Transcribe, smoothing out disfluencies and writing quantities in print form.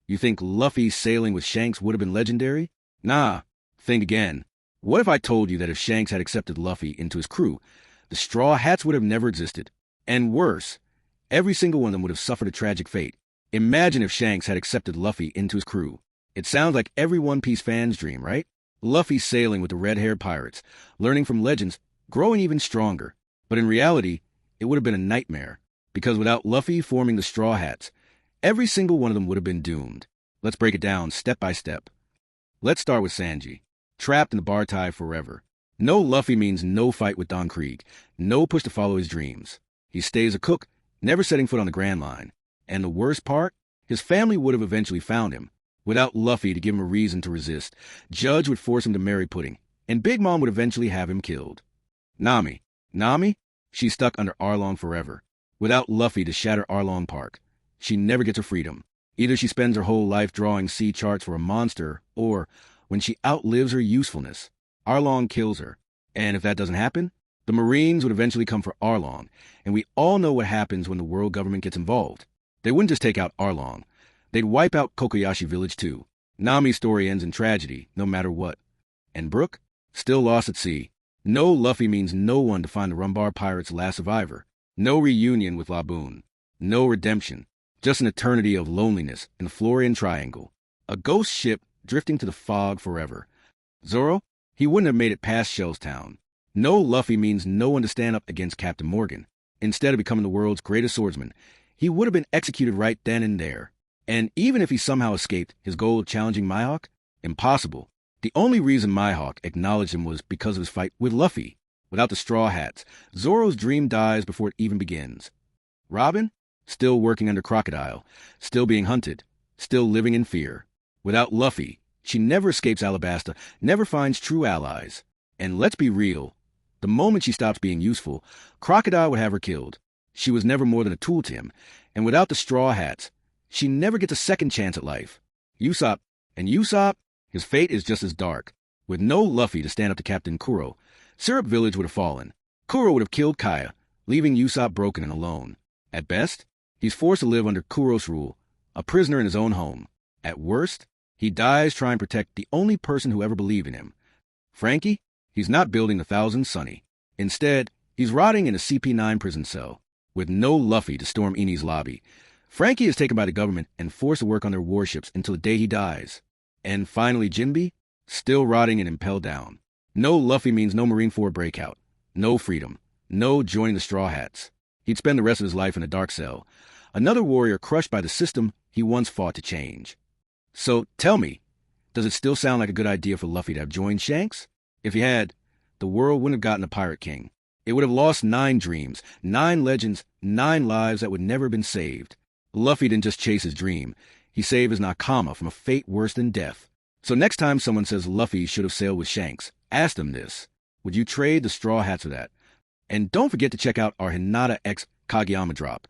You think Luffy sailing with Shanks would have been legendary? Nah, think again. What if I told you that if Shanks had accepted Luffy into his crew, the Straw Hats would have never existed? And worse, every single one of them would have suffered a tragic fate. Imagine if Shanks had accepted Luffy into his crew. It sounds like every One Piece fan's dream, right? Luffy sailing with the red-haired pirates, learning from legends, growing even stronger. But in reality, it would have been a nightmare, because without Luffy forming the Straw Hats, every single one of them would have been doomed. Let's break it down step by step. Let's start with Sanji, trapped in the Bartai forever. No Luffy means no fight with Don Krieg, no push to follow his dreams. He stays a cook, never setting foot on the Grand Line. And the worst part? His family would have eventually found him. Without Luffy to give him a reason to resist, Judge would force him to marry Pudding, and Big Mom would eventually have him killed. Nami, she's stuck under Arlong forever. Without Luffy to shatter Arlong Park, she never gets her freedom. Either she spends her whole life drawing sea charts for a monster, or, when she outlives her usefulness, Arlong kills her. And if that doesn't happen, the Marines would eventually come for Arlong, and we all know what happens when the world government gets involved. They wouldn't just take out Arlong. They'd wipe out Kokoyashi Village too. Nami's story ends in tragedy, no matter what. And Brook? Still lost at sea. No Luffy means no one to find the Rumbar Pirates' last survivor. No reunion with Laboon. No redemption. Just an eternity of loneliness in the Florian Triangle. A ghost ship drifting to the fog forever. Zoro? He wouldn't have made it past Shellstown. No Luffy means no one to stand up against Captain Morgan. Instead of becoming the world's greatest swordsman, he would have been executed right then and there. And even if he somehow escaped his goal of challenging Mihawk, impossible. The only reason Mihawk acknowledged him was because of his fight with Luffy. Without the Straw Hats, Zoro's dream dies before it even begins. Robin? Still working under Crocodile, still being hunted, still living in fear. Without Luffy, she never escapes Alabasta, never finds true allies. And let's be real, the moment she stops being useful, Crocodile would have her killed. She was never more than a tool to him, and without the Straw Hats, she never gets a second chance at life. Usopp, his fate is just as dark. With no Luffy to stand up to Captain Kuro, Syrup Village would have fallen. Kuro would have killed Kaya, leaving Usopp broken and alone. At best, he's forced to live under Kuro's rule, a prisoner in his own home. At worst, he dies trying to protect the only person who ever believed in him. Frankie? He's not building the Thousand Sunny. Instead, he's rotting in a CP9 prison cell, with no Luffy to storm Eni's lobby. Frankie is taken by the government and forced to work on their warships until the day he dies. And finally Jinbe, still rotting and impelled down. No Luffy means no Marineford breakout, no freedom, no joining the Straw Hats. He'd spend the rest of his life in a dark cell, another warrior crushed by the system he once fought to change. So tell me, does it still sound like a good idea for Luffy to have joined Shanks? If he had, the world wouldn't have gotten a Pirate King. It would have lost 9 dreams, 9 legends, 9 lives that would never have been saved. Luffy didn't just chase his dream. He saved his Nakama from a fate worse than death. So next time someone says Luffy should have sailed with Shanks, ask them this. Would you trade the Straw Hats for that? And don't forget to check out our Hinata X Kageyama drop.